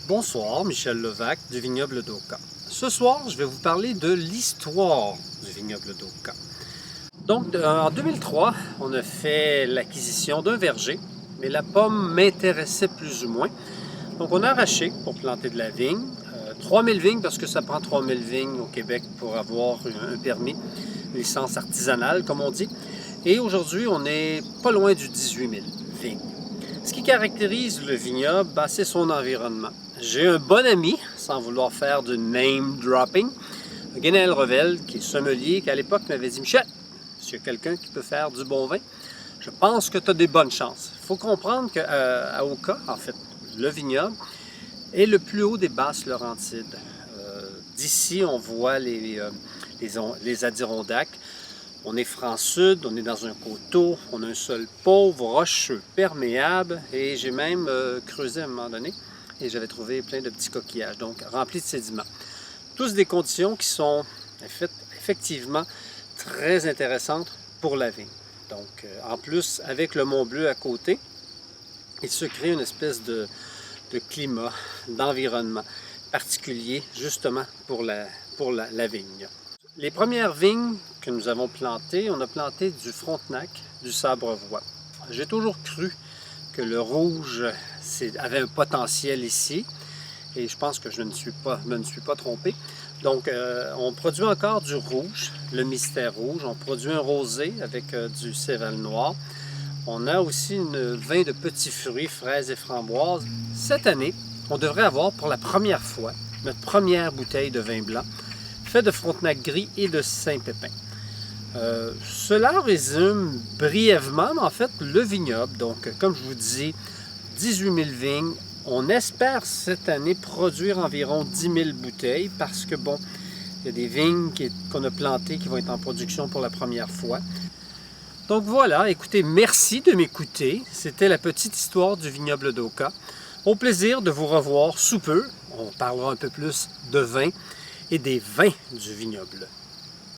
Bonsoir, Michel Levac du vignoble d'Oka. Ce soir, je vais vous parler de l'histoire du vignoble d'Oka. Donc, en 2003, on a fait l'acquisition d'un verger, mais la pomme m'intéressait plus ou moins. Donc, on a arraché pour planter de la vigne. 3000 vignes, parce que ça prend 3000 vignes au Québec pour avoir un permis, licence artisanale, comme on dit. Et aujourd'hui, on est pas loin du 18 000 vignes. Ce qui caractérise le vignoble, c'est son environnement. J'ai un bon ami, sans vouloir faire de name dropping, Guénel Revel, qui est sommelier, qui à l'époque m'avait dit « Michel, s'il y a quelqu'un qui peut faire du bon vin, je pense que tu as des bonnes chances. » Il faut comprendre qu'à Oka, en fait, le vignoble est le plus haut des Basses-Laurentides. D'ici, on voit les Adirondacks. On est franc sud, on est dans un coteau, on a un sol pauvre, rocheux, perméable, et j'ai même creusé à un moment donné et j'avais trouvé plein de petits coquillages, donc remplis de sédiments. Tous des conditions qui sont effectivement très intéressantes pour la vigne. Donc, en plus, avec le Mont Bleu à côté, il se crée une espèce de climat, d'environnement particulier, justement pour la vigne. Les premières vignes que nous avons plantées, on a planté du Frontenac, du Sabrevois. J'ai toujours cru que le rouge avait un potentiel ici et je pense que je ne me suis pas trompé. Donc, on produit encore du rouge, le Mystère rouge. On produit un rosé avec du Céval noir. On a aussi un vin de petits fruits, fraises et framboises. Cette année, on devrait avoir pour la première fois notre première bouteille de vin blanc fait de Frontenac gris et de Saint-Pépin. Cela résume brièvement, en fait, le vignoble. Donc, comme je vous dis, 18 000 vignes. On espère cette année produire environ 10 000 bouteilles parce que, bon, il y a des vignes qu'on a plantées qui vont être en production pour la première fois. Donc voilà, écoutez, merci de m'écouter. C'était la petite histoire du vignoble d'Oka. Au plaisir de vous revoir sous peu. On parlera un peu plus de vin et des vins du vignoble.